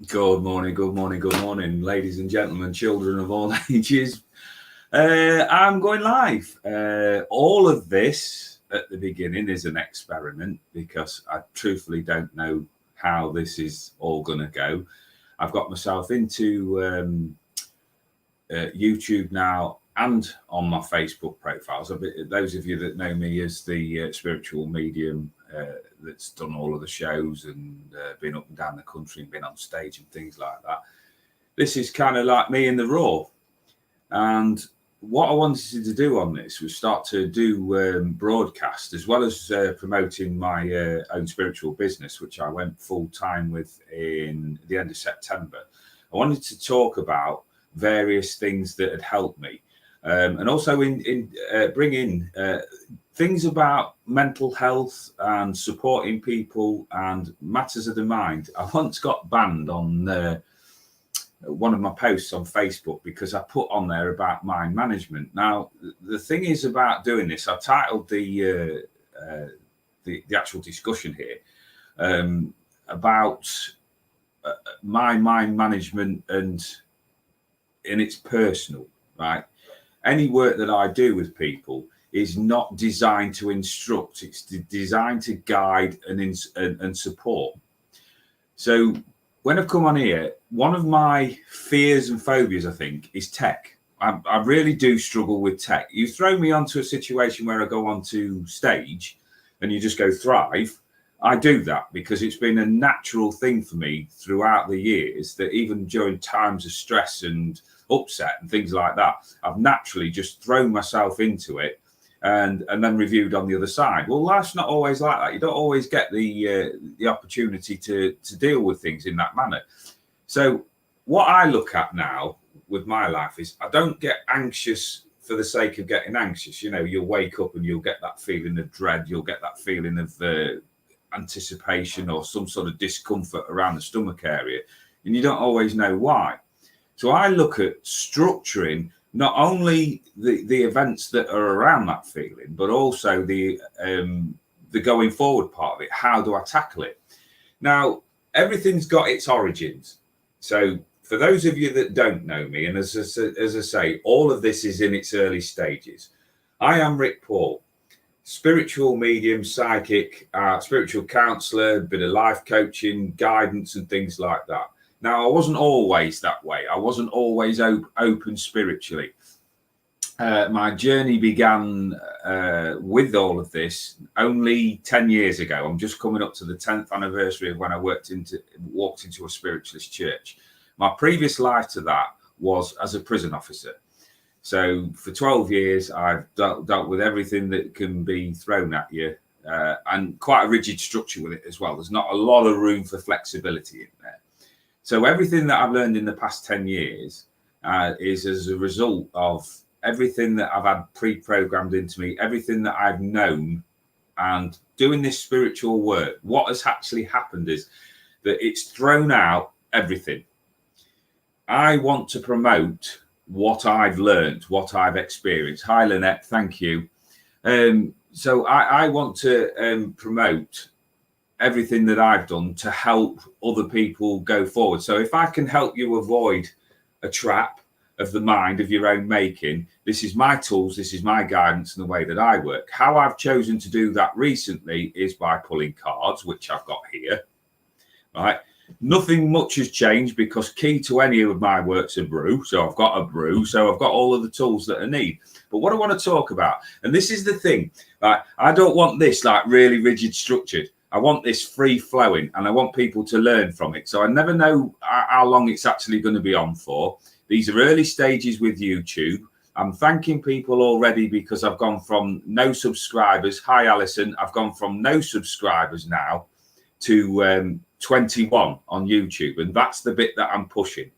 Good morning, ladies and gentlemen, children of all ages. I'm going live. All of this at the beginning is an experiment because I truthfully don't know how this is all going to go. I've got myself into YouTube now and on my Facebook profiles. Those of you that know me as the spiritual medium that's done all of the shows and been up and down the country and been on stage and things like that. This is kind of like me in the raw. And what I wanted to do on this was start to do broadcast as well as promoting my own spiritual business, which I went full time with in the end of September. I wanted to talk about various things that had helped me. And also bring in things about mental health and supporting people and matters of the mind. I once got banned on one of my posts on Facebook because I put on there about mind management. Now, the thing is about doing this, I titled the actual discussion here about my mind management and it's personal, right? Any work that I do with people is not designed to instruct. It's designed to guide and support. So when I've come on here, one of my fears and phobias, I think, is tech. I really do struggle with tech. You throw me onto a situation where I go onto stage and you just go thrive. I do that because it's been a natural thing for me throughout the years that even during times of stress and upset and things like that, I've naturally just thrown myself into it and then reviewed on the other side. Well, life's not always like that. You don't always get the opportunity to deal with things in that manner. So what I look at now with my life is I don't get anxious for the sake of getting anxious. You know, you'll wake up and you'll get that feeling of dread. You'll get that feeling of anticipation or some sort of discomfort around the stomach area, and you don't always know why. So I look at structuring not only the events that are around that feeling, but also the going forward part of it. How do I tackle it? Now, everything's got its origins. So for those of you that don't know me, and as I say, all of this is in its early stages. I am Rick Paul, spiritual medium, psychic, spiritual counselor, bit of life coaching, guidance and things like that. Now, I wasn't always that way. I wasn't always open spiritually. My journey began with all of this only 10 years ago. I'm just coming up to the 10th anniversary of when I walked into a spiritualist church. My previous life to that was as a prison officer. So for 12 years, I've dealt with everything that can be thrown at you and quite a rigid structure with it as well. There's not a lot of room for flexibility in there. So everything that I've learned in the past 10 years is as a result of everything that I've had pre-programmed into me, everything that I've known, and doing this spiritual work. What has actually happened is that it's thrown out everything. I want to promote what I've learned, what I've experienced. Hi, Lynette, thank you. So I want to promote everything that I've done to help other people go forward. So if I can help you avoid a trap of the mind of your own making, this is my tools, this is my guidance and the way that I work. How I've chosen to do that recently is by pulling cards, which I've got here, right? Nothing much has changed because key to any of my work's a brew. So I've got a brew. So I've got all of the tools that I need. But what I want to talk about, and this is the thing, right? I don't want this like really rigid structured. I want this free flowing and I want people to learn from it. So I never know how long it's actually going to be on for. These are early stages with YouTube. I'm thanking people already because I've gone from no subscribers. Hi, Alison. I've gone from no subscribers now to 21 on YouTube. And that's the bit that I'm pushing.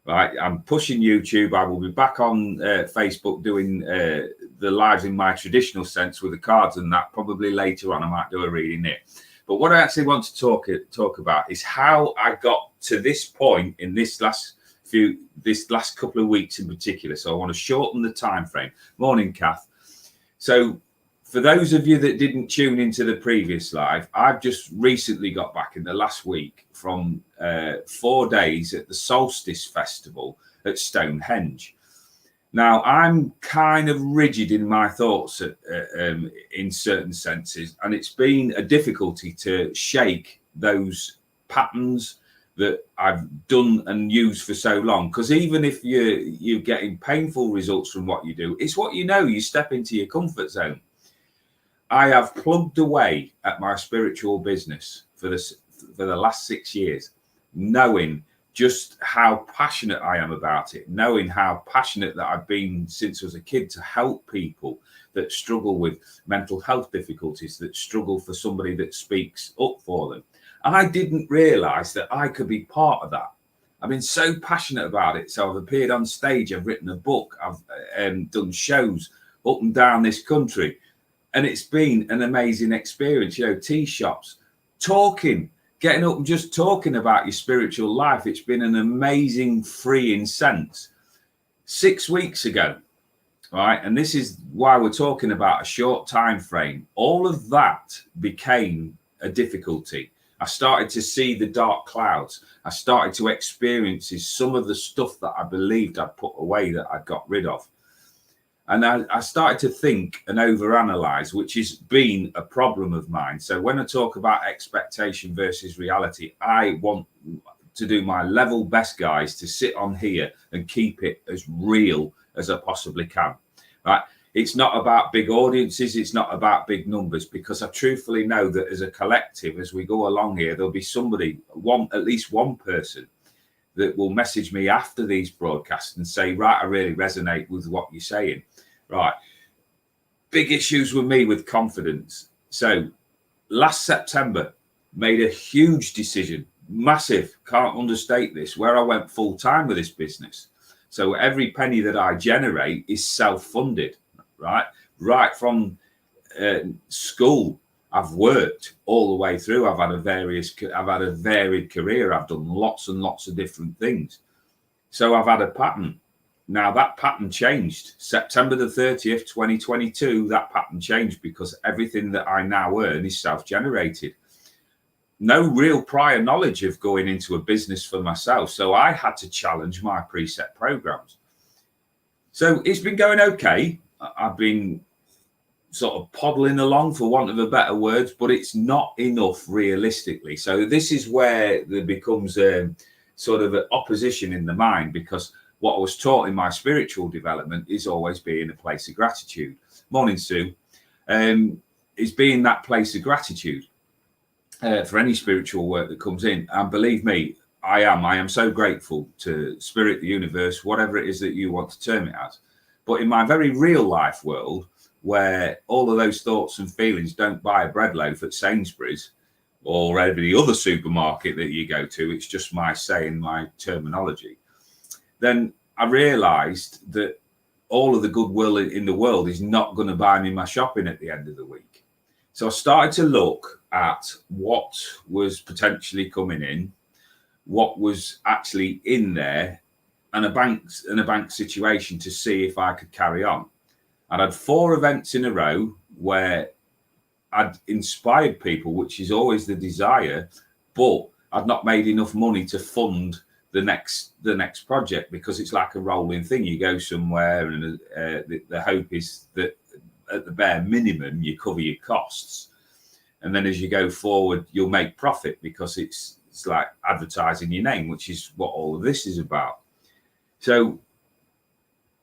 Right, I'm pushing YouTube. I will be back on Facebook doing the lives in my traditional sense with the cards and that. Probably later on, I might do a reading there. But what I actually want to talk about is how I got to this point in this last couple of weeks in particular. So I want to shorten the time frame. Morning, Kath. So for those of you that didn't tune into the previous live, I've just recently got back in the last week from 4 days at the Solstice Festival at Stonehenge. Now, I'm kind of rigid in my thoughts in certain senses, and it's been a difficulty to shake those patterns that I've done and used for so long. Because even if you're getting painful results from what you do, it's what you know. You step into your comfort zone. I have plugged away at my spiritual business for the last 6 years, knowing just how passionate I am about it, knowing how passionate that I've been since I was a kid to help people that struggle with mental health difficulties, that struggle for somebody that speaks up for them. And I didn't realize that I could be part of that. I've been so passionate about it. So I've appeared on stage, I've written a book, I've done shows up and down this country. And it's been an amazing experience, tea shops, getting up and just talking about your spiritual life. It's been an amazing freeing sense. 6 weeks ago, right? And this is why we're talking about a short time frame. All of that became a difficulty. I started to see the dark clouds. I started to experience some of the stuff that I believed I'd put away that I'd got rid of. And I started to think and overanalyze, which has been a problem of mine. So when I talk about expectation versus reality, I want to do my level best, guys, to sit on here and keep it as real as I possibly can. Right? It's not about big audiences. It's not about big numbers, because I truthfully know that as a collective, as we go along here, there'll be somebody, at least one person, that will message me after these broadcasts and say, right, I really resonate with what you're saying. Right. Big issues with me with confidence. So last September, made a huge decision, massive, can't understate this, where I went full time with this business. So every penny that I generate is self-funded, right? Right from school, I've worked all the way through. I've had a varied career. I've done lots and lots of different things. So I've had a pattern. Now that pattern changed. September the 30th, 2022, that pattern changed, because everything that I now earn is self-generated. No real prior knowledge of going into a business for myself. So I had to challenge my preset programs. So it's been going okay. I've been sort of poddling along, for want of a better word, but it's not enough realistically. So this is where there becomes sort of an opposition in the mind, because what I was taught in my spiritual development is always being a place of gratitude. Morning, Sue. Is being that place of gratitude for any spiritual work that comes in. And believe me, I am so grateful to Spirit, the universe, whatever it is that you want to term it as. But in my very real life world, where all of those thoughts and feelings don't buy a bread loaf at Sainsbury's or every other supermarket that you go to, it's just my saying, my terminology, then I realized that all of the goodwill in the world is not going to buy me my shopping at the end of the week. So I started to look at what was potentially coming in, what was actually in there, and a bank situation to see if I could carry on. I'd had 4 events in a row where I'd inspired people, which is always the desire, but I'd not made enough money to fund the next project, because it's like a rolling thing. You go somewhere and the hope is that at the bare minimum you cover your costs, and then as you go forward you'll make profit, because it's like advertising your name, which is what all of this is about. So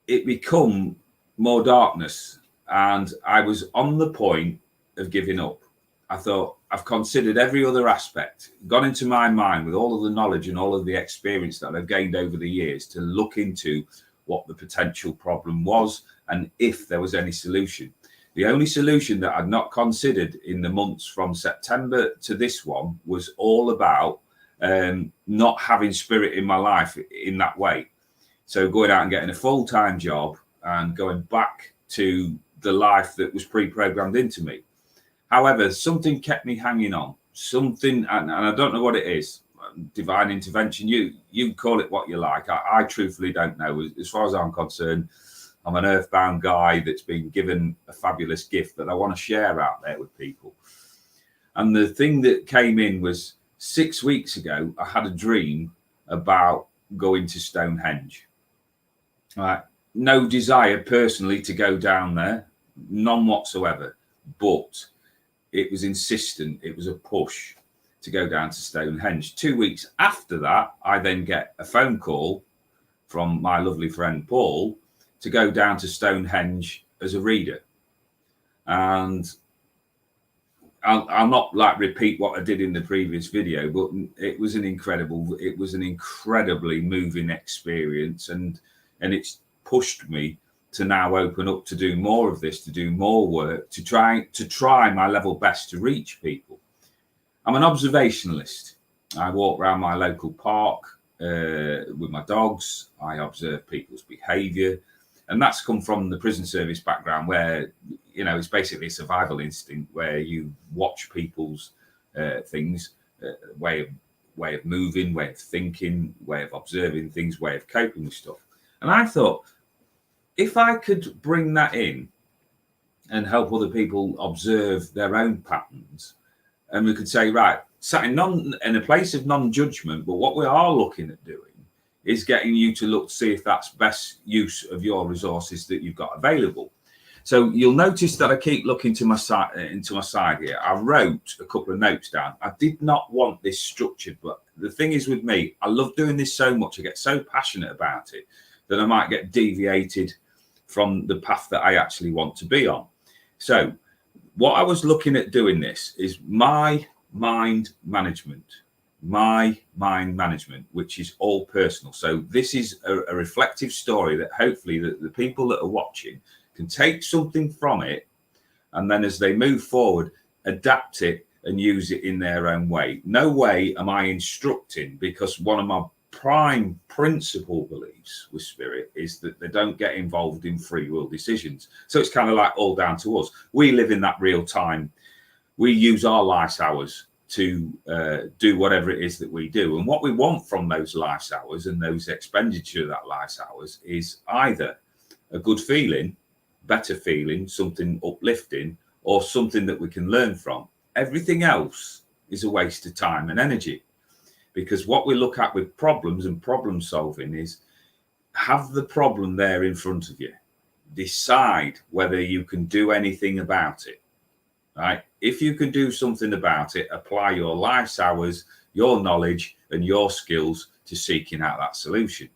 it become more darkness, and I was on the point of giving up. I thought, I've considered every other aspect, gone into my mind with all of the knowledge and all of the experience that I've gained over the years to look into what the potential problem was and if there was any solution. The only solution that I'd not considered in the months from September to this one was all about not having spirit in my life in that way. So going out and getting a full-time job and going back to the life that was pre-programmed into me. However, something kept me hanging on. Something, and I don't know what it is. Divine intervention. You call it what you like. I truthfully don't know. As far as I'm concerned, I'm an earthbound guy that's been given a fabulous gift that I want to share out there with people. And the thing that came in was 6 weeks ago, I had a dream about going to Stonehenge. No desire personally to go down there, none whatsoever, but it was insistent, it was a push to go down to Stonehenge. 2 weeks after that, I then get a phone call from my lovely friend Paul to go down to Stonehenge as a reader. And I'll not like repeat what I did in the previous video, but it was an incredibly moving experience, and it's pushed me to now open up to do more of this, to do more work, to try my level best to reach people. I'm an observationalist. I walk around my local park with my dogs. I observe people's behaviour, and that's come from the prison service background, where it's basically a survival instinct, where you watch people's things, way of moving, way of thinking, way of observing things, way of coping with stuff. And I thought, if I could bring that in and help other people observe their own patterns, and we could say, right, sat in a place of non-judgment, but what we are looking at doing is getting you to look to see if that's best use of your resources that you've got available. So you'll notice that I keep looking to my side, into my side here. I wrote a couple of notes down. I did not want this structured, but the thing is with me, I love doing this so much. I get so passionate about it that I might get deviated from the path that I actually want to be on. So what I was looking at doing this is my mind management, which is all personal. So this is a reflective story that hopefully the people that are watching can take something from it, and then as they move forward, adapt it and use it in their own way. No way am I instructing, because one of my prime principle beliefs with Spirit is that they don't get involved in free will decisions. So it's kind of like all down to us. We live in that real time. We use our life hours to do whatever it is that we do. And what we want from those life hours and those expenditure of that life hours is either a good feeling, better feeling, something uplifting, or something that we can learn from. Everything else is a waste of time and energy, because what we look at with problems and problem solving is have the problem there in front of you. Decide whether you can do anything about it, right? If you can do something about it, apply your life's hours, your knowledge and your skills to seeking out that solution.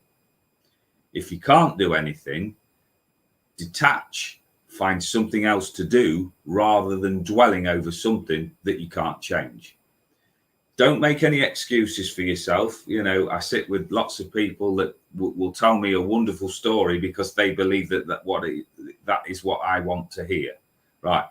If you can't do anything, detach, find something else to do rather than dwelling over something that you can't change. Don't make any excuses for yourself. I sit with lots of people that will tell me a wonderful story because they believe that is what I want to hear. Right.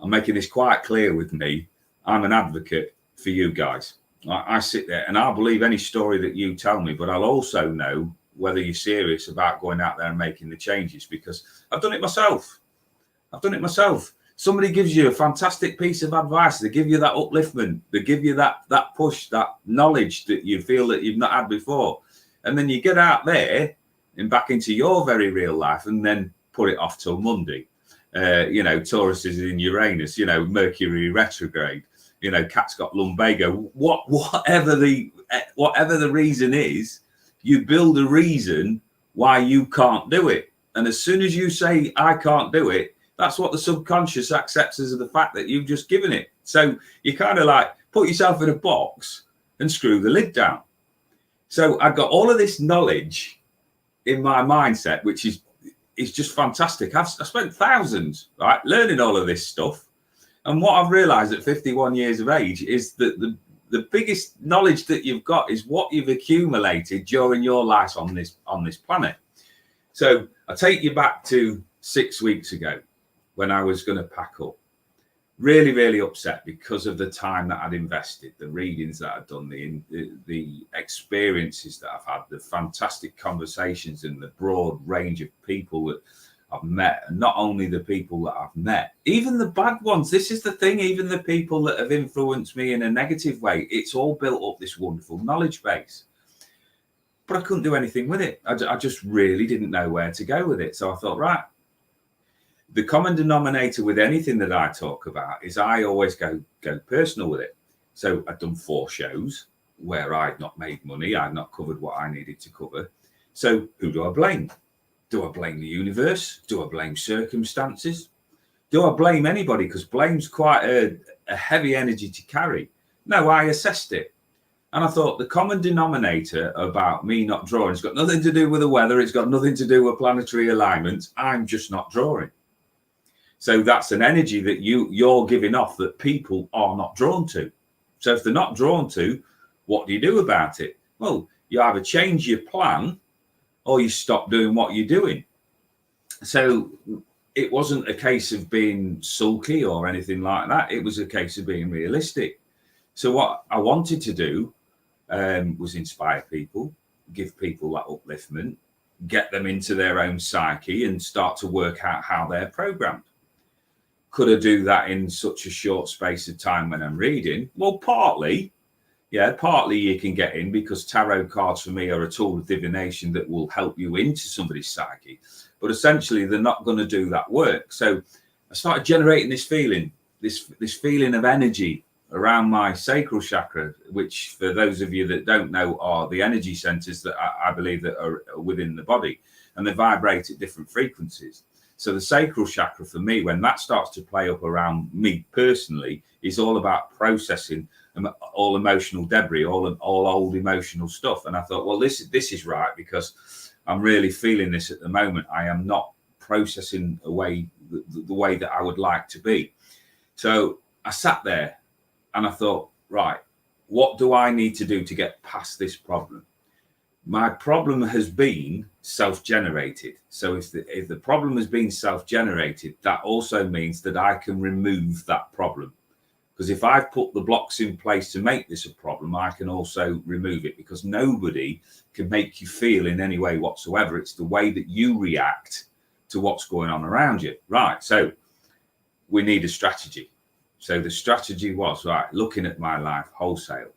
I'm making this quite clear with me. I'm an advocate for you guys. I sit there and I'll believe any story that you tell me, but I'll also know whether you're serious about going out there and making the changes, because I've done it myself. Somebody gives you a fantastic piece of advice. They give you that upliftment. They give you that push, that knowledge that you feel that you've not had before. And then you get out there and back into your very real life and then put it off till Monday. Taurus is in Uranus, Mercury retrograde, cat's got lumbago. Whatever the reason is, you build a reason why you can't do it. And as soon as you say, I can't do it, that's what the subconscious accepts as the fact that you've just given it. So you kind of like put yourself in a box and screw the lid down. So I've got all of this knowledge in my mindset, which is just fantastic. I've spent thousands, right, learning all of this stuff. And what I've realized at 51 years of age is that the biggest knowledge that you've got is what you've accumulated during your life on this planet. So I take you back to 6 weeks ago when I was going to pack up. Really, really upset because of the time that I'd invested, the readings that I'd done, the experiences that I've had, the fantastic conversations and the broad range of people that I've met. And not only the people that I've met, even the bad ones. This is the thing, even the people that have influenced me in a negative way, it's all built up this wonderful knowledge base. but I couldn't do anything with it. I just really didn't know where to go with it. So I thought, right, the common denominator with anything that I talk about is I always go personal with it. So I'd done 4 shows where I'd not made money. I'd not covered what I needed to cover. So who do I blame? Do I blame the universe? Do I blame circumstances? Do I blame anybody? Because blame's quite a heavy energy to carry. No, I assessed it. And I thought the common denominator about me not drawing, it's got nothing to do with the weather. It's got nothing to do with planetary alignments. I'm just not drawing. So that's an energy that you're giving off that people are not drawn to. So if they're not drawn to, what do you do about it? Well, you either change your plan or you stop doing what you're doing. So it wasn't a case of being sulky or anything like that. It was a case of being realistic. So what I wanted to do was inspire people, give people that upliftment, get them into their own psyche and start to work out how they're programmed. Could I do that in such a short space of time when I'm reading? Well, partly you can get in, because tarot cards for me are a tool of divination that will help you into somebody's psyche. But essentially, they're not going to do that work. So I started generating this feeling, this feeling of energy around my sacral chakra, which for those of you that don't know are the energy centers that I believe that are within the body, and they vibrate at different frequencies. So the sacral chakra for me, when that starts to play up around me personally, is all about processing all emotional debris, all old emotional stuff. And I thought, well, this is right, because I'm really feeling this at the moment. I am not processing away the way that I would like to be. So I sat there and I thought, right, what do I need to do to get past this problem? My problem has been self-generated. So if the problem has been self-generated, that also means that I can remove that problem. Because if I've put the blocks in place to make this a problem, I can also remove it, because nobody can make you feel in any way whatsoever. It's the way that you react to what's going on around you. Right. So we need a strategy. So the strategy was, right, looking at my life wholesale.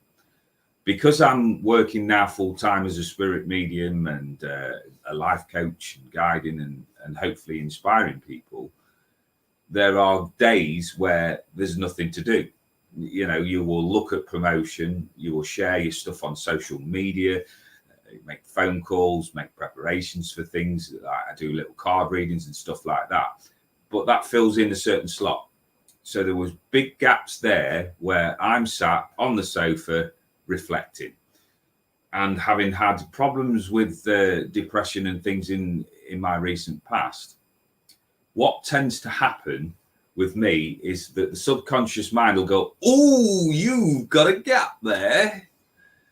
Because I'm working now full time as a spirit medium and a life coach and guiding and hopefully inspiring people, there are days where there's nothing to do. You know, you will look at promotion, you will share your stuff on social media, make phone calls, make preparations for things. I do little card readings and stuff like that. But that fills in a certain slot. So there was big gaps there where I'm sat on the sofa reflecting, and having had problems with depression and things in my recent past. What tends to happen with me is that the subconscious mind will go, oh, you've got a gap there.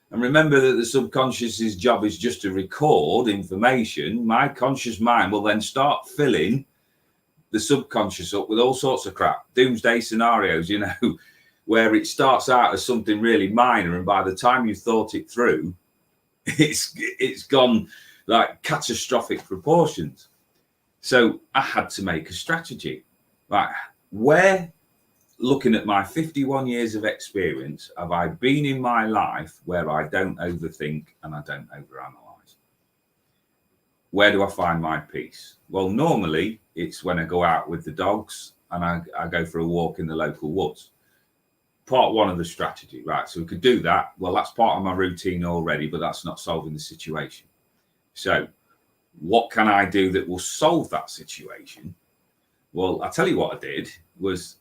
And remember that the subconscious's job is just to record information. My conscious mind will then start filling the subconscious up with all sorts of crap, doomsday scenarios, you know, where it starts out as something really minor, and by the time you've thought it through, it's gone like catastrophic proportions. So I had to make a strategy. Like, where, looking at my 51 years of experience, have I been in my life where I don't overthink and I don't overanalyze? Where do I find my peace? Well, normally it's when I go out with the dogs and I go for a walk in the local woods. Part one of the strategy, right? So we could do that. Well, that's part of my routine already, but that's not solving the situation. So what can I do that will solve that situation? Well, I'll tell you what I did was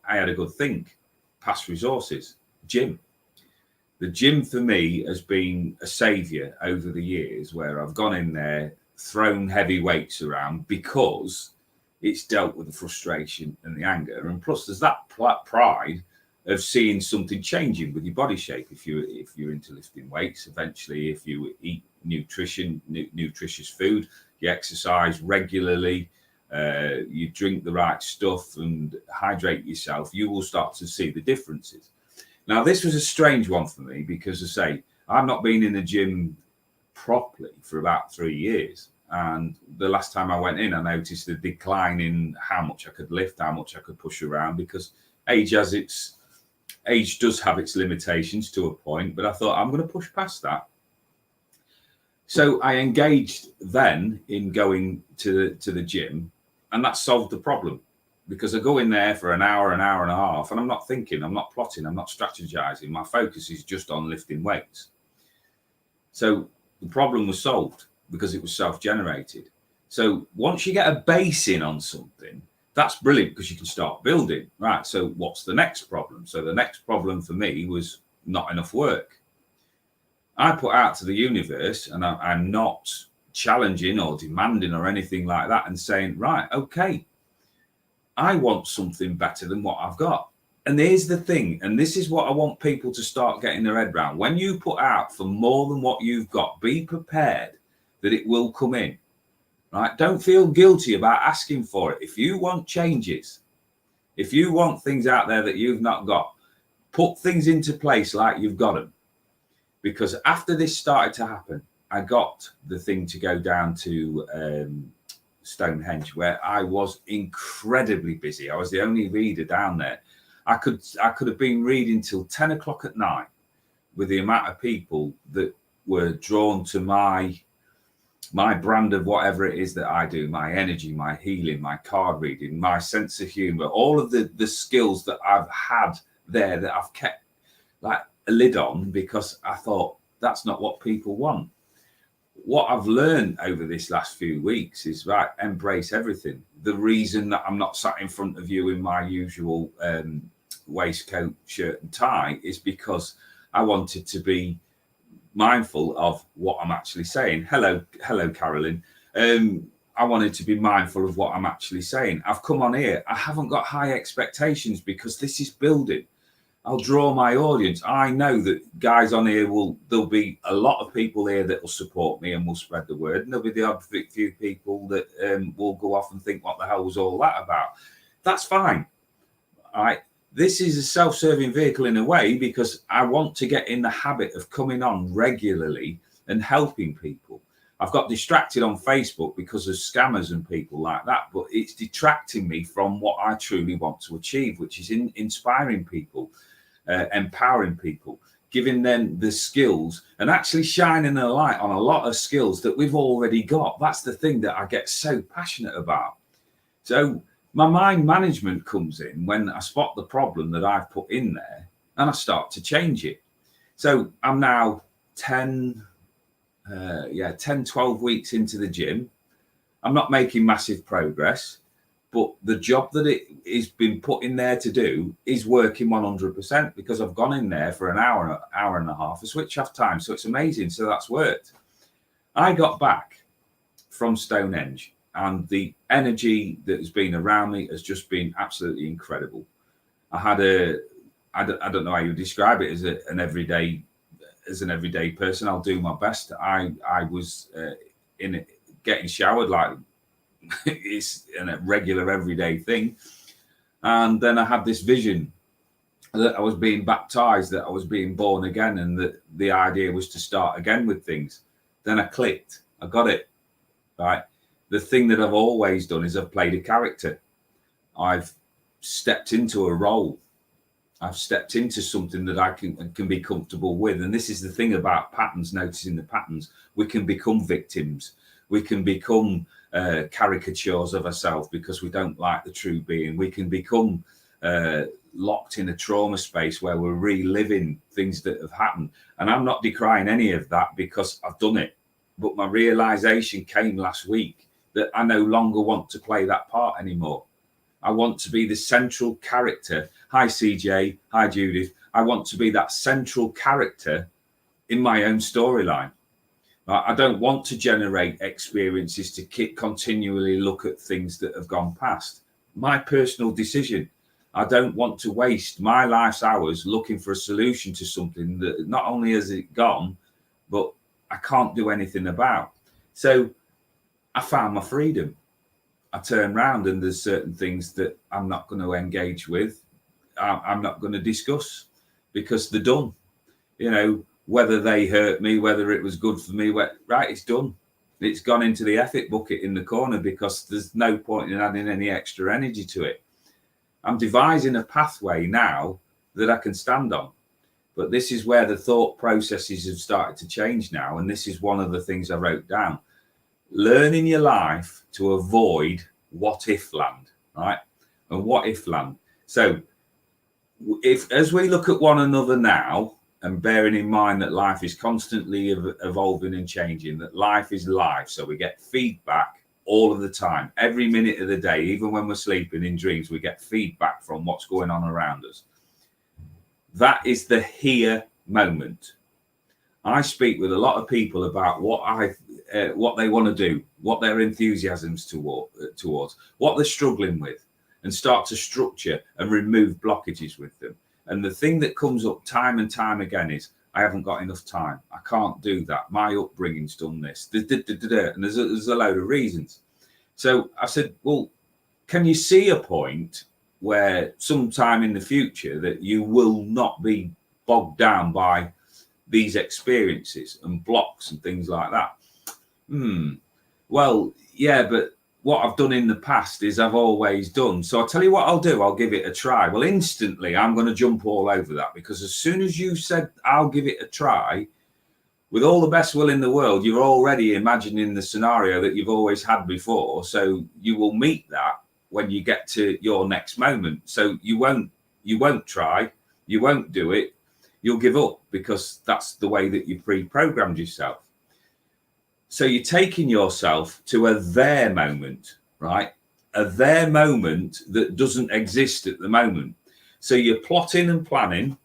I had a good think. Past resources, gym. The gym for me has been a savior over the years, where I've gone in there, thrown heavy weights around, because it's dealt with the frustration and the anger. And plus there's that pride of seeing something changing with your body shape. If you're into lifting weights, eventually, if you eat nutritious food, you exercise regularly, you drink the right stuff and hydrate yourself, you will start to see the differences. Now, this was a strange one for me, because I say I've not been in the gym properly for about 3 years. And the last time I went in, I noticed the decline in how much I could lift, how much I could push around, because age does have its limitations to a point, but I thought I'm going to push past that. So I engaged then in going to the gym, and that solved the problem, because I go in there for an hour and a half, and I'm not thinking, I'm not plotting, I'm not strategizing. My focus is just on lifting weights. So the problem was solved because it was self-generated. So once you get a base in on something, that's brilliant, because you can start building. Right. So what's the next problem? So the next problem for me was not enough work. I put out to the universe, and I'm not challenging or demanding or anything like that, and saying, right, okay, I want something better than what I've got. And here's the thing, and this is what I want people to start getting their head around. When you put out for more than what you've got, be prepared that it will come in. Right? Don't feel guilty about asking for it. If you want changes, if you want things out there that you've not got, put things into place like you've got them. Because after this started to happen, I got the thing to go down to Stonehenge, where I was incredibly busy. I was the only reader down there. I could have been reading till 10 o'clock at night, with the amount of people that were drawn to my brand of whatever it is that I do, my energy, my healing, my card reading, my sense of humor, all of the skills that I've had there, that I've kept like a lid on, because I thought that's not what people want. What I've learned over this last few weeks is, right, embrace everything. The reason that I'm not sat in front of you in my usual waistcoat, shirt and tie is because I wanted to be mindful of what I'm actually saying. Hello, Carolyn. I wanted to be mindful of what I'm actually saying. I've come on here. I haven't got high expectations, because this is building. I'll draw my audience. I know that guys on here there'll be a lot of people here that will support me and will spread the word. And there'll be the odd few people that will go off and think, what the hell was all that about? That's fine. All right. This is a self-serving vehicle in a way, because I want to get in the habit of coming on regularly and helping people. I've got distracted on Facebook because of scammers and people like that, but it's detracting me from what I truly want to achieve, which is inspiring people, empowering people, giving them the skills, and actually shining a light on a lot of skills that we've already got. That's the thing that I get so passionate about. So my mind management comes in when I spot the problem that I've put in there, and I start to change it. So I'm now 10, 12 weeks into the gym. I'm not making massive progress, but the job that it has been put in there to do is working 100%, because I've gone in there for an hour and a half, a switch off time. So it's amazing. So that's worked. I got back from Stonehenge, and the energy that has been around me has just been absolutely incredible. I had I don't know how you describe it, as an everyday person. I'll do my best. I was in it, getting showered like it's a regular everyday thing. And then I had this vision that I was being baptized, that I was being born again, and that the idea was to start again with things. Then I clicked. I got it. Right. The thing that I've always done is I've played a character. I've stepped into a role. I've stepped into something that I can be comfortable with. And this is the thing about patterns, noticing the patterns. We can become victims. We can become caricatures of ourselves because we don't like the true being. We can become locked in a trauma space where we're reliving things that have happened. And I'm not decrying any of that, because I've done it. But my realization came last week that I no longer want to play that part anymore. I want to be the central character. Hi, CJ. Hi, Judith. I want to be that central character in my own storyline. I don't want to generate experiences to continually look at things that have gone past. My personal decision. I don't want to waste my life's hours looking for a solution to something that not only has it gone, but I can't do anything about. So I found my freedom. I turn around and there's certain things that I'm not going to engage with. I'm not going to discuss, because they're done. You know, whether they hurt me, whether it was good for me, right, it's done. It's gone into the effort bucket in the corner, because there's no point in adding any extra energy to it. I'm devising a pathway now that I can stand on. But this is where the thought processes have started to change now. And this is one of the things I wrote down. Learn in your life to avoid what if land, right? And what if land. So if, as we look at one another now, and bearing in mind that life is constantly evolving and changing, that life is life. So we get feedback all of the time, every minute of the day, even when we're sleeping in dreams, we get feedback from what's going on around us. That is the here moment. I speak with a lot of people about what they want to do, what their enthusiasms towards, what they're struggling with, and start to structure and remove blockages with them. And the thing that comes up time and time again is, I haven't got enough time. I can't do that. My upbringing's done this. And there's a load of reasons. So I said, well, can you see a point where sometime in the future that you will not be bogged down by these experiences and blocks and things like that? Well, yeah, but what I've done in the past is I've always done. So I'll tell you what I'll do. I'll give it a try. Well, instantly, I'm going to jump all over that, because as soon as you said, I'll give it a try, with all the best will in the world, you're already imagining the scenario that you've always had before. So you will meet that when you get to your next moment. So you won't try, you won't do it. You'll give up, because that's the way that you pre-programmed yourself. So you're taking yourself to a there moment, right? A there moment that doesn't exist at the moment. So you're plotting and planning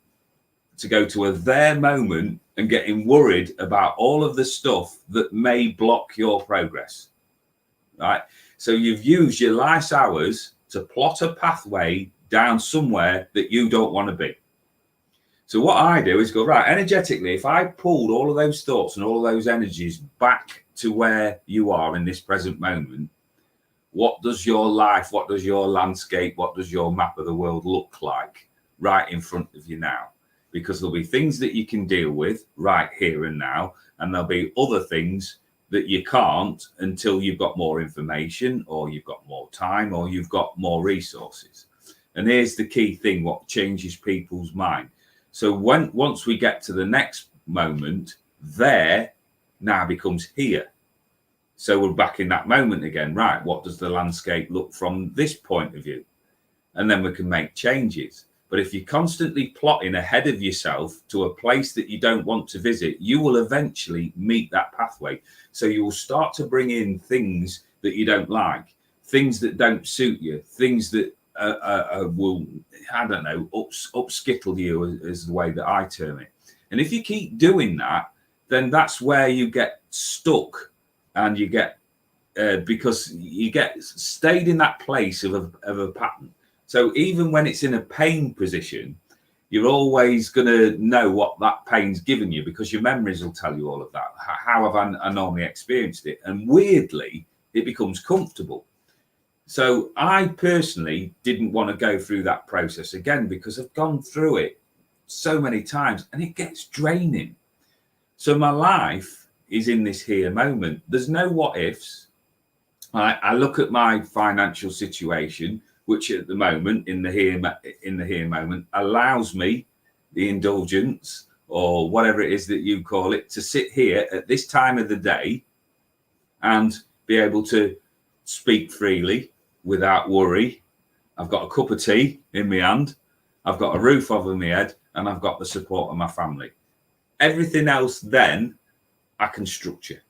to go to a there moment and getting worried about all of the stuff that may block your progress, right? So you've used your life's hours to plot a pathway down somewhere that you don't want to be. So what I do is go, right, energetically, if I pulled all of those thoughts and all of those energies back to where you are in this present moment, what does your life, what does your landscape, what does your map of the world look like right in front of you now? Because there'll be things that you can deal with right here and now, and there'll be other things that you can't until you've got more information, or you've got more time, or you've got more resources. And here's the key thing, what changes people's mind. So once we get to the next moment, there now becomes here. So we're back in that moment again, right? What does the landscape look from this point of view? And then we can make changes. But if you're constantly plotting ahead of yourself to a place that you don't want to visit, you will eventually meet that pathway. So you will start to bring in things that you don't like, things that don't suit you, things that will, I don't know, upskittle you, is the way that I term it. And if you keep doing that, then that's where you get stuck, and you get because you get stayed in that place of a pattern. So even when it's in a pain position, you're always going to know what that pain's given you, because your memories will tell you all of that. How have I normally experienced it? And weirdly, it becomes comfortable. So I personally didn't want to go through that process again, because I've gone through it so many times and it gets draining. So my life is in this here moment. There's no what ifs. I look at my financial situation, which at the moment in the here moment allows me the indulgence, or whatever it is that you call it, to sit here at this time of the day and be able to speak freely without worry. I've got a cup of tea in my hand, I've got a roof over my head, and I've got the support of my family. Everything else then I can structure,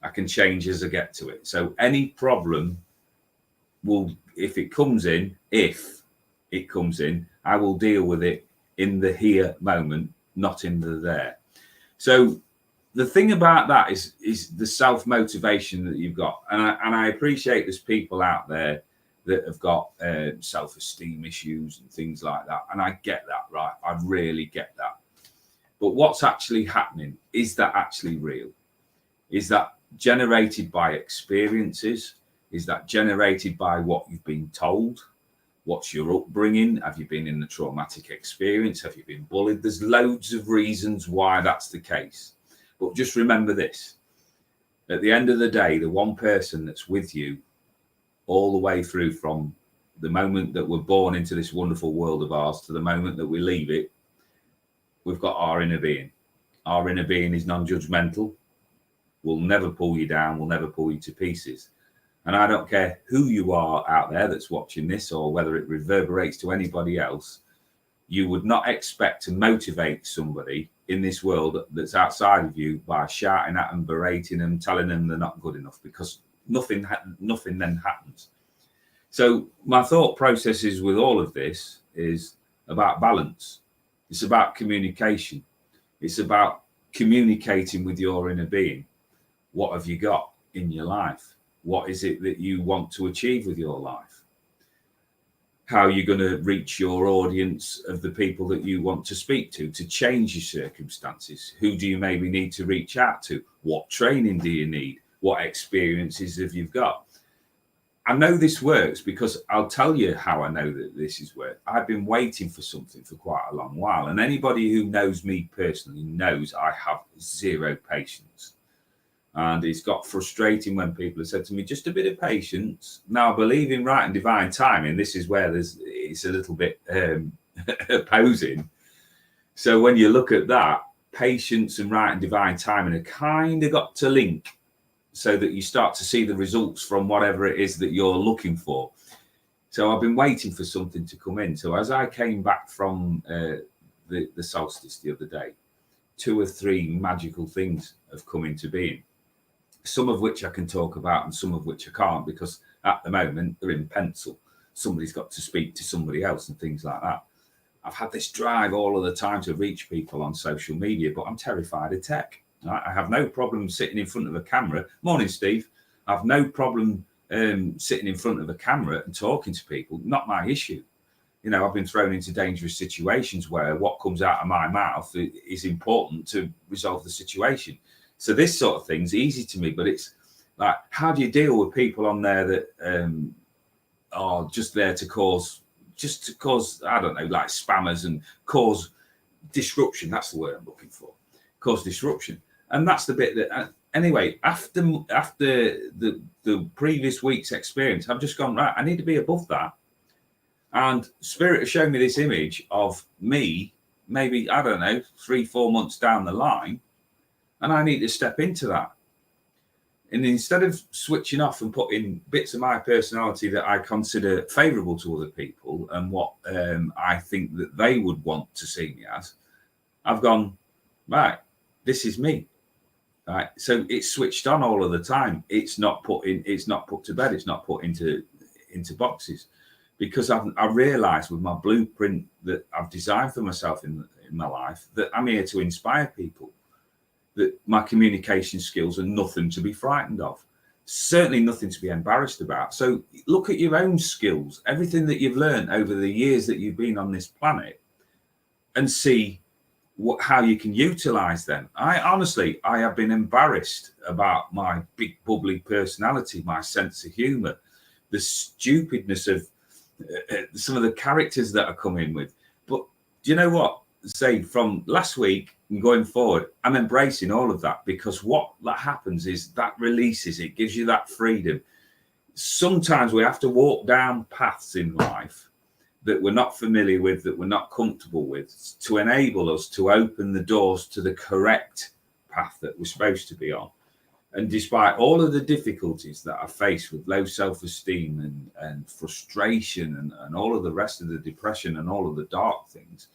I can change as I get to it. So any problem will, if it comes in, I will deal with it in the here moment, not in the there. So the thing about that is the self-motivation that you've got. And I appreciate there's people out there that have got self-esteem issues and things like that. And I get that, right? I really get that. But what's actually happening? Is that actually real? Is that generated by experiences? Is that generated by what you've been told? What's your upbringing? Have you been in a traumatic experience? Have you been bullied? There's loads of reasons why that's the case. But just remember this. At the end of the day, the one person that's with you all the way through from the moment that we're born into this wonderful world of ours to the moment that we leave it we've got our inner being. Our inner being is non-judgmental, will never pull you down, will never pull you to pieces. And I don't care who you are out there that's watching this, or whether it reverberates to anybody else, you would not expect to motivate somebody in this world that's outside of you by shouting at them, berating them, telling them they're not good enough, because nothing then happens. So my thought processes with all of this is about balance. It's about communication. It's about communicating with your inner being. What have you got in your life? What is it that you want to achieve with your life? How are you going to reach your audience of the people that you want to speak to change your circumstances? Who do you maybe need to reach out to? What training do you need? What experiences have you got? I know this works because I'll tell you how I know that this is work. I've been waiting for something for quite a long while. And anybody who knows me personally knows I have zero patience. And it's got frustrating when people have said to me, just a bit of patience. Now, I believe in right and divine timing. This is where it's a little bit opposing. So when you look at that, patience and right and divine timing are kind of got to link, so that you start to see the results from whatever it is that you're looking for. So I've been waiting for something to come in. So as I came back from the solstice the other day, 2 or 3 magical things have come into being, some of which I can talk about and some of which I can't, because at the moment they're in pencil. Somebody's got to speak to somebody else and things like that. I've had this drive all of the time to reach people on social media, but I'm terrified of tech. I have no problem sitting in front of a camera. Morning, Steve. I have no problem sitting in front of a camera and talking to people. Not my issue. You know, I've been thrown into dangerous situations where what comes out of my mouth is important to resolve the situation. So this sort of thing's easy to me, but it's like, how do you deal with people on there that are just there to cause, I don't know, like spammers, and cause disruption? That's the word I'm looking for. Cause disruption. And that's the bit that, anyway, after the previous week's experience, I've just gone, right, I need to be above that. And Spirit has shown me this image of me, maybe, I don't know, 3-4 months down the line, and I need to step into that. And instead of switching off and putting bits of my personality that I consider favourable to other people and what I think that they would want to see me as, I've gone, right, this is me. Right. So it's switched on all of the time. It's not put to bed. It's not put into boxes, because I realised with my blueprint that I've designed for myself in my life that I'm here to inspire people, that my communication skills are nothing to be frightened of, certainly nothing to be embarrassed about. So look at your own skills, everything that you've learned over the years that you've been on this planet, and see how you can utilize them. I have been embarrassed about my big bubbly personality, my sense of humor, the stupidness of some of the characters that I come in with. But do you know what? Say from last week and going forward, I'm embracing all of that, because what that happens is that releases, it gives you that freedom. Sometimes we have to walk down paths in life that we're not familiar with, that we're not comfortable with, to enable us to open the doors to the correct path that we're supposed to be on. And despite all of the difficulties that I face with low self-esteem and frustration and all of the rest of the depression and all of the dark things,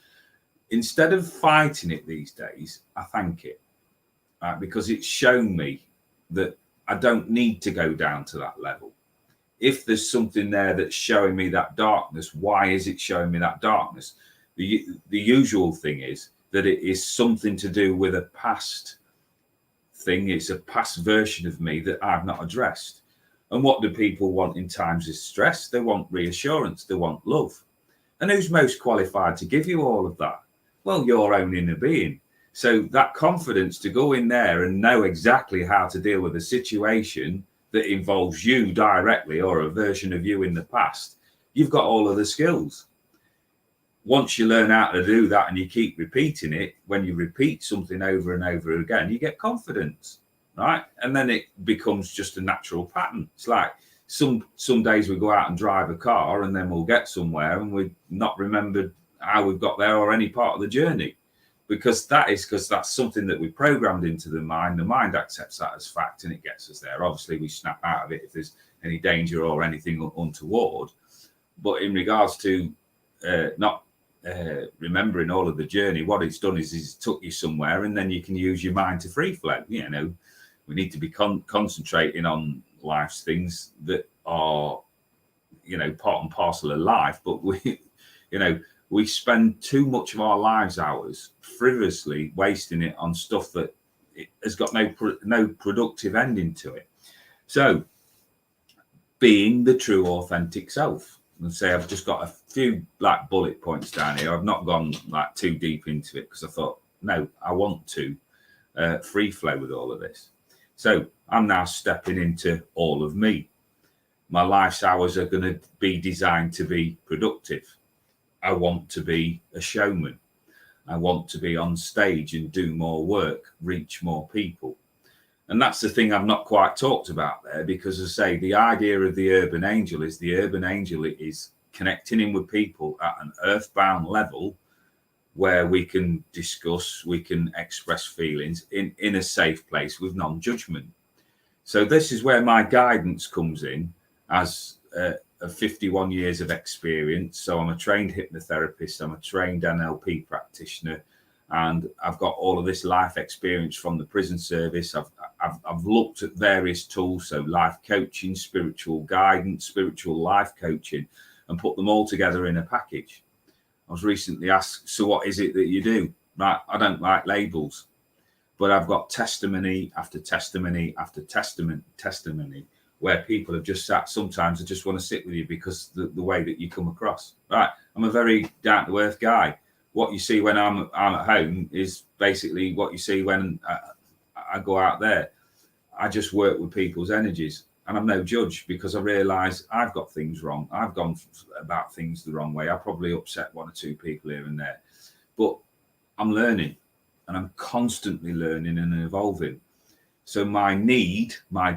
instead of fighting it these days, I thank it, because it's shown me that I don't need to go down to that level. If there's something there that's showing me that darkness, why is it showing me that darkness? The usual thing is that it is something to do with a past thing. It's a past version of me that I've not addressed. And what do people want in times of stress? They want reassurance. They want love. And who's most qualified to give you all of that? Well, your own inner being. So that confidence to go in there and know exactly how to deal with a situation that involves you directly, or a version of you in the past, you've got all of the skills. Once you learn how to do that and you keep repeating it, when you repeat something over and over again, you get confidence, right? And then it becomes just a natural pattern. It's like some days we go out and drive a car, and then we'll get somewhere and we've not remembered how we've got there or any part of the journey. because that's something that we programmed into the mind. The mind accepts that as fact and it gets us there. Obviously, we snap out of it if there's any danger or anything untoward. But in regards to not remembering all of the journey, what it's done is it's took you somewhere, and then you can use your mind to free flow. You know, we need to be concentrating on life's things that are, you know, part and parcel of life. But we spend too much of our lives hours frivolously wasting it on stuff that it has got no productive ending to it. So being the true authentic self. And say I've just got a few like bullet points down here. I've not gone like too deep into it because I thought, no, I want to free flow with all of this. So I'm now stepping into all of me. My life's hours are going to be designed to be productive. I want to be a showman. I want to be on stage and do more work, reach more people. And that's the thing I've not quite talked about there, because as I say, the idea of the urban angel is connecting in with people at an earthbound level where we can discuss, we can express feelings in a safe place with non-judgment. So this is where my guidance comes in as a 51 years of experience. So I'm a trained hypnotherapist, I'm a trained NLP practitioner, and I've got all of this life experience from the prison service. I've looked at various tools, so life coaching, spiritual guidance, spiritual life coaching, and put them all together in a package. I was recently asked, so what is it that you do? Right, I don't like labels, but I've got testimony after testimony after testimony where people have just sat. Sometimes I just want to sit with you because the way that you come across. Right, I'm a very down to earth guy. What you see when I'm at home is basically what you see when I go out there. I just work with people's energies, and I'm no judge because I realise I've got things wrong. I've gone about things the wrong way. I probably upset one or two people here and there, but I'm learning, and I'm constantly learning and evolving. So my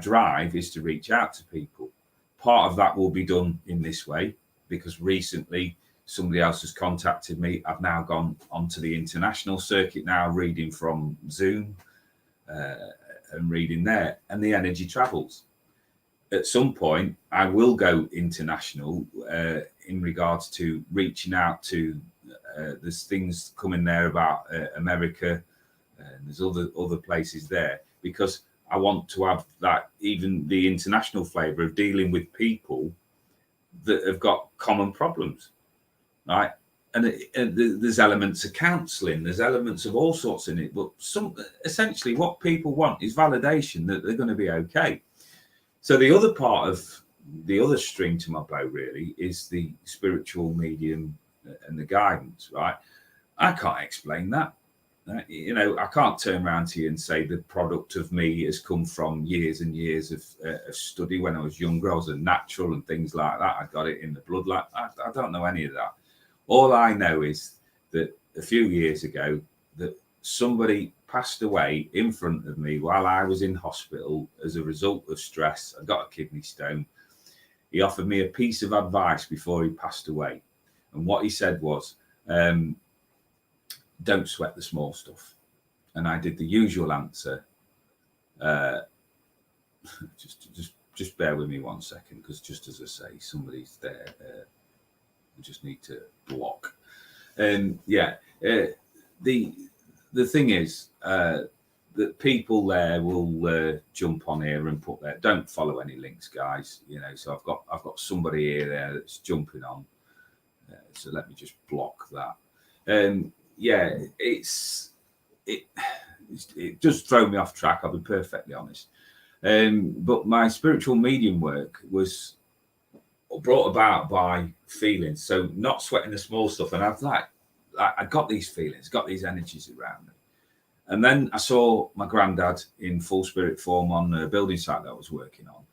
drive is to reach out to people. Part of that will be done in this way because recently somebody else has contacted me. I've now gone onto the international circuit now, reading from Zoom and reading there, and the energy travels. At some point, I will go international in regards to reaching out to, there's things coming there about America, and there's other places there, because I want to have that, even the international flavour of dealing with people that have got common problems. Right, and there's elements of counselling, there's elements of all sorts in it, but essentially what people want is validation that they're going to be okay. So the other part of the other string to my bow really is the spiritual medium and the guidance. Right, I can't explain that. You know, I can't turn around to you and say the product of me has come from years and years of study. When I was younger, I was a natural and things like that. I got it in the bloodline. I don't know any of that. All I know is that a few years ago that somebody passed away in front of me while I was in hospital as a result of stress. I got a kidney stone. He offered me a piece of advice before he passed away. And what he said was, don't sweat the small stuff. And I did the usual answer. Just bear with me 1 second, because just as I say, somebody's there. We just need to block. The thing is that people there will jump on here and put their, don't follow any links, guys. You know, so I've got somebody here there that's jumping on. So let me just block that. It just throw me off track. I'll be perfectly honest. But my spiritual medium work was brought about by feelings. So not sweating the small stuff. And I got these feelings, got these energies around me. And then I saw my granddad in full spirit form on a building site that I was working on.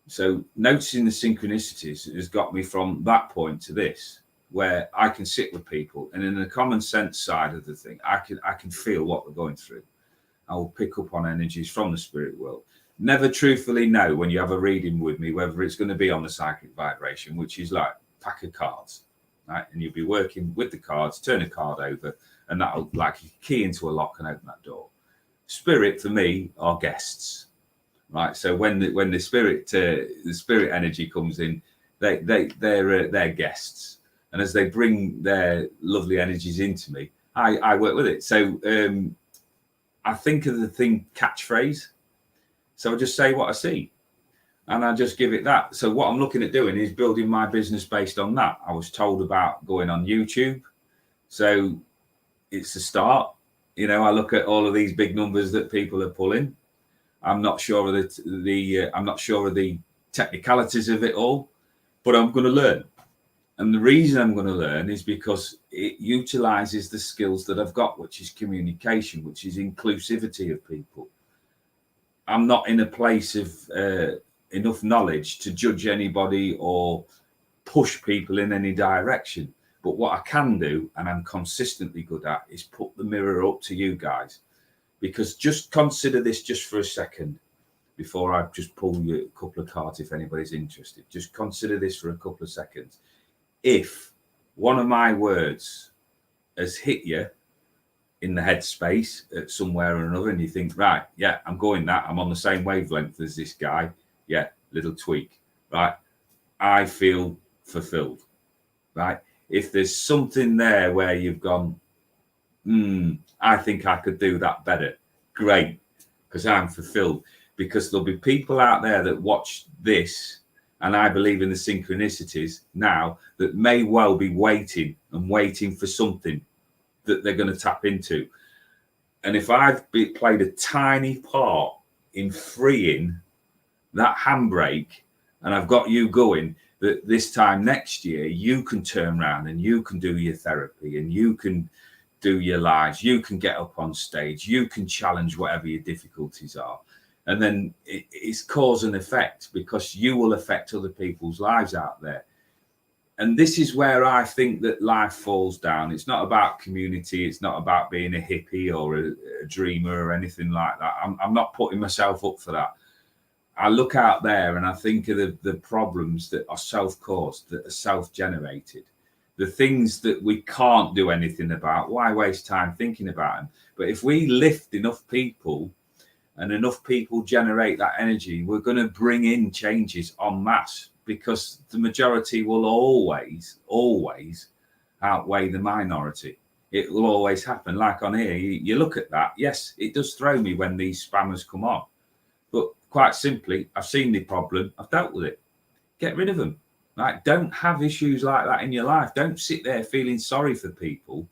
So noticing the synchronicities has got me from that point to this, where I can sit with people, and in the common sense side of the thing, I can feel what they're going through. I will pick up on energies from the spirit world. Never truthfully know when you have a reading with me whether it's going to be on the psychic vibration, which is like a pack of cards. right? And you'll be working with the cards, turn a card over, and that'll like key into a lock and open that door. Spirit for me are guests, right? So when the spirit energy comes in, they're guests, and as they bring their lovely energies into me, I work with it. So I think of the thing catchphrase. So I just say what I see, and I just give it that. So what I'm looking at doing is building my business based on that. I was told about going on YouTube, so it's a start. You know, I look at all of these big numbers that people are pulling. I'm not sure of I'm not sure of the technicalities of it all, but I'm going to learn. And the reason I'm going to learn is because it utilizes the skills that I've got, which is communication, which is inclusivity of people. I'm not in a place of enough knowledge to judge anybody or push people in any direction. But what I can do, and I'm consistently good at, is put the mirror up to you guys. Because just consider this just for a second before I just pull you a couple of cards if anybody's interested. Just consider this for a couple of seconds. If one of my words has hit you in the headspace at somewhere or another, and you think, right, yeah, I'm going that, I'm on the same wavelength as this guy, yeah, little tweak, right? I feel fulfilled, right? If there's something there where you've gone, I think I could do that better, great, because I'm fulfilled. Because there'll be people out there that watch this, and I believe in the synchronicities now, that may well be waiting for something that they're going to tap into. And if I've played a tiny part in freeing that handbrake, and I've got you going, that this time next year you can turn around and you can do your therapy and you can do your lives, you can get up on stage, you can challenge whatever your difficulties are. And then it's cause and effect, because you will affect other people's lives out there. And this is where I think that life falls down. It's not about community. It's not about being a hippie or a dreamer or anything like that. I'm not putting myself up for that. I look out there and I think of the problems that are self-caused, that are self-generated, the things that we can't do anything about. Why waste time thinking about them? But if we lift enough people and enough people generate that energy, we're going to bring in changes en masse, because the majority will always outweigh the minority. It will always happen. Like on here, you look at that. Yes, it does throw me when these spammers come on. But quite simply, I've seen the problem. I've dealt with it. Get rid of them. Like, don't have issues like that in your life. Don't sit there feeling sorry for people.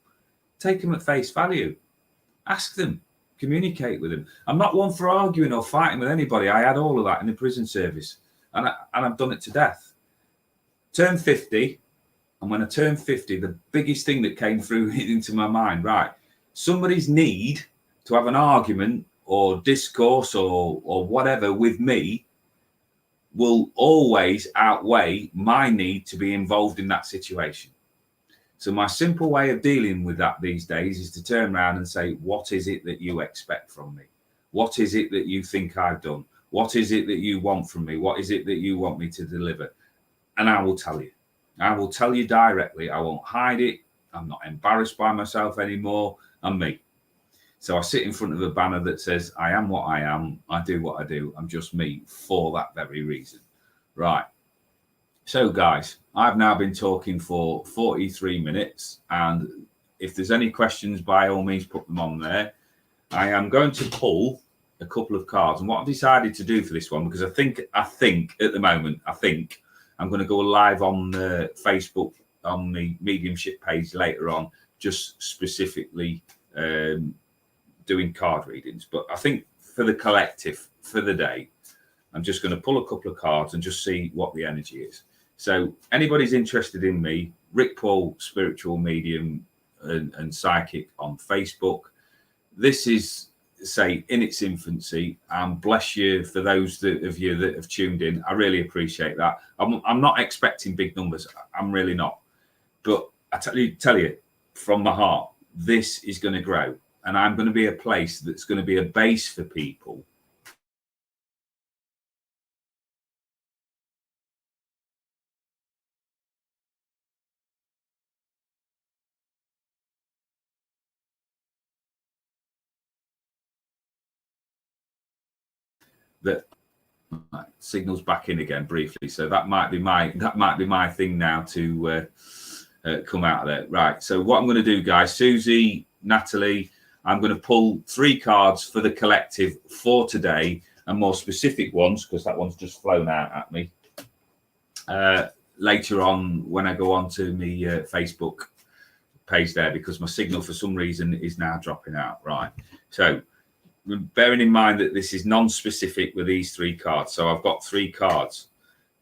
Take them at face value. Ask them. Communicate with them. I'm not one for arguing or fighting with anybody. I had all of that in the prison service. And I've done it to death. Turn 50. And when I turned 50, the biggest thing that came through into my mind, right, somebody's need to have an argument or discourse or whatever with me will always outweigh my need to be involved in that situation. So my simple way of dealing with that these days is to turn around and say, what is it that you expect from me? What is it that you think I've done? What is it that you want from me? What is it that you want me to deliver? And I will tell you. I will tell you directly. I won't hide it. I'm not embarrassed by myself anymore. I'm me. So I sit in front of a banner that says, I am what I am. I do what I do. I'm just me, for that very reason. Right. So, guys, I've now been talking for 43 minutes. And if there's any questions, by all means, put them on there. I am going to pull a couple of cards. And what I've decided to do for this one, because I think at the moment, I'm going to go live on Facebook on the mediumship page later on, just specifically doing card readings. But I think for the collective, for the day, I'm just going to pull a couple of cards and just see what the energy is. So anybody's interested in me, Rick Paul, spiritual medium and psychic on Facebook. This is, say, in its infancy, and bless you for those of you that have tuned in. I really appreciate that. I'm not expecting big numbers. I'm really not. But I tell you from my heart, this is going to grow. And I'm going to be a place that's going to be a base for people that signals back in again briefly. So that might be my thing now to come out of there. Right. So what I'm going to do, guys, Susie, Natalie, I'm going to pull 3 cards for the collective for today, and more specific ones, because that one's just flown out at me. Later on, when I go on to my Facebook page there, because my signal for some reason is now dropping out. Right. So bearing in mind that this is non-specific with these 3 cards. So I've got 3 cards,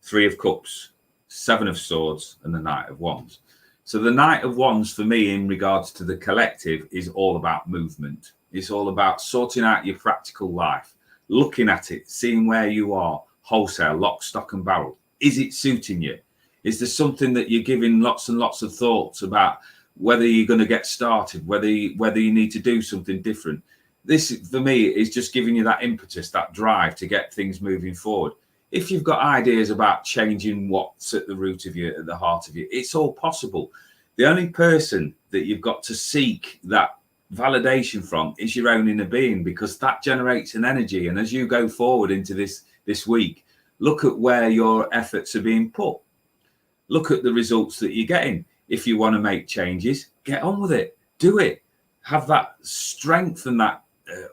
3 of Cups, 7 of Swords, and the Knight of Wands. So the Knight of Wands for me in regards to the collective is all about movement. It's all about sorting out your practical life, looking at it, seeing where you are, wholesale, lock, stock and barrel. Is it suiting you? Is there something that you're giving lots and lots of thoughts about, whether you're going to get started, whether you need to do something different? This, for me, is just giving you that impetus, that drive to get things moving forward. If you've got ideas about changing what's at the root of you, at the heart of you, it's all possible. The only person that you've got to seek that validation from is your own inner being, because that generates an energy. And as you go forward into this week, look at where your efforts are being put. Look at the results that you're getting. If you want to make changes, get on with it. Do it. Have that strength and that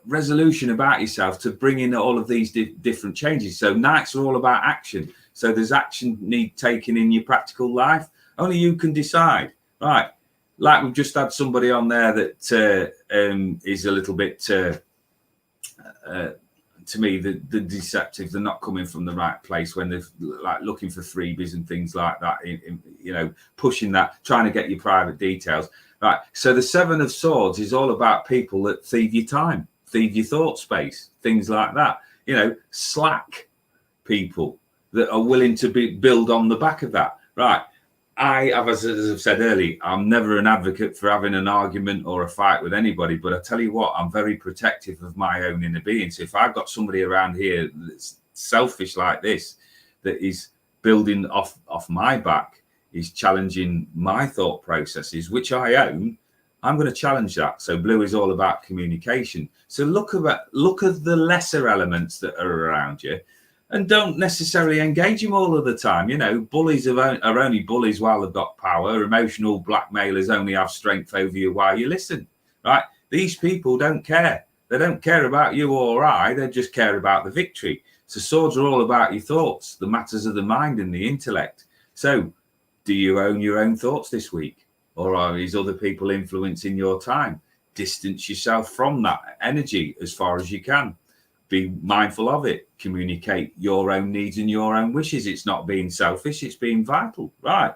resolution about yourself to bring in all of these different changes. So nights are all about action. So there's action need taken in your practical life. Only you can decide. Right. Like we've just had somebody on there that is a little bit, to me, the deceptive. They're not coming from the right place when they're like looking for freebies and things like that, pushing that, trying to get your private details. Right. So the 7 of Swords is all about people that thieve your time, thieve your thought space, things like that. Slack people that are willing to build on the back of that. Right. As I've said earlier, I'm never an advocate for having an argument or a fight with anybody, but I tell you what, I'm very protective of my own inner being. So if I've got somebody around here that's selfish like this, that is building off my back, is challenging my thought processes, which I own, I'm going to challenge that. So blue is all about communication. So look at the lesser elements that are around you, and don't necessarily engage them all of the time. Bullies are only bullies while they've got power. Emotional blackmailers only have strength over you while you listen, right? These people don't care. They don't care about you or I. They just care about the victory. So swords are all about your thoughts, the matters of the mind and the intellect. So do you own your own thoughts this week? Or are these other people influencing your time? Distance yourself from that energy as far as you can. Be mindful of it. Communicate your own needs and your own wishes. It's not being selfish, it's being vital, right?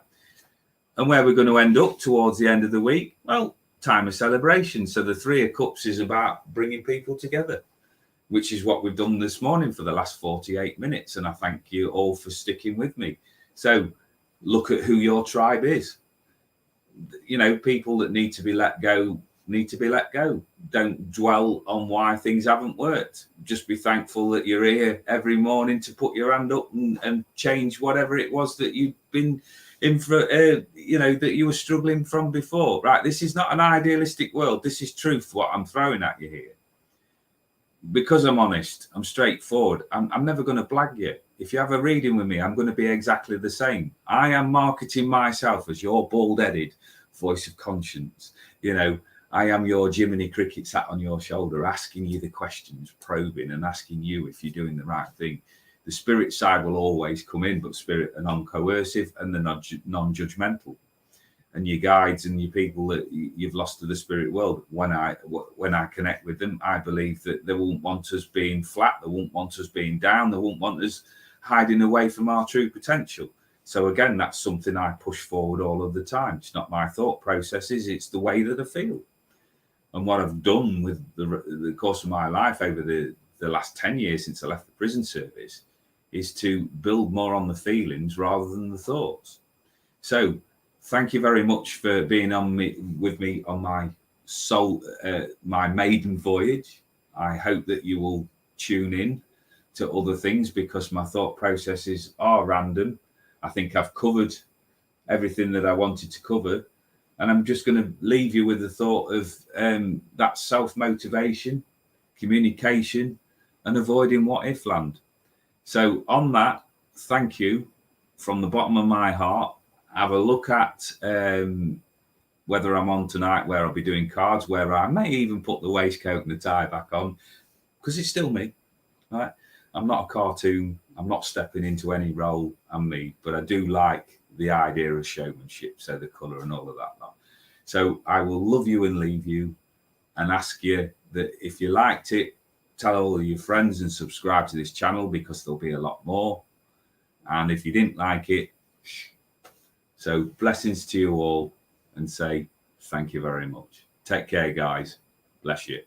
And where we're going to end up towards the end of the week, well, time of celebration. So the 3 of Cups is about bringing people together, which is what we've done this morning for the last 48 minutes. And I thank you all for sticking with me. So look at who your tribe is. People that need to be let go need to be let go. Don't dwell on why things haven't worked. Just be thankful that you're here every morning to put your hand up and change whatever it was that you've been in for, that you were struggling from before. Right. This is not an idealistic world. This is truth, what I'm throwing at you here. Because I'm honest, I'm straightforward. I'm never going to blag you. If you have a reading with me, I'm going to be exactly the same. I am marketing myself as your bald-headed voice of conscience. I am your Jiminy Cricket sat on your shoulder, asking you the questions, probing and asking you if you're doing the right thing. The spirit side will always come in, but spirit are non-coercive and they're non-judgmental. And your guides and your people that you've lost to the spirit world, when I connect with them, I believe that they won't want us being flat, they won't want us being down, they won't want us hiding away from our true potential. So again, that's something I push forward all of the time. It's not my thought processes, it's the way that I feel. And what I've done with the course of my life over the last 10 years since I left the prison service is to build more on the feelings rather than the thoughts. So thank you very much for being with me on my maiden voyage. I hope that you will tune in to other things, because my thought processes are random. I think I've covered everything that I wanted to cover. And I'm just going to leave you with the thought of that self-motivation, communication, and avoiding what-if land. So on that, thank you from the bottom of my heart. Have a look at whether I'm on tonight, where I'll be doing cards, where I may even put the waistcoat and the tie back on, because it's still me. Right? I'm not a cartoon. I'm not stepping into any role. I'm me, but I do like the idea of showmanship, so the colour and all of that. So I will love you and leave you, and ask you that if you liked it, tell all of your friends and subscribe to this channel, because there'll be a lot more. And if you didn't like it, so blessings to you all, and say thank you very much. Take care, guys. Bless you.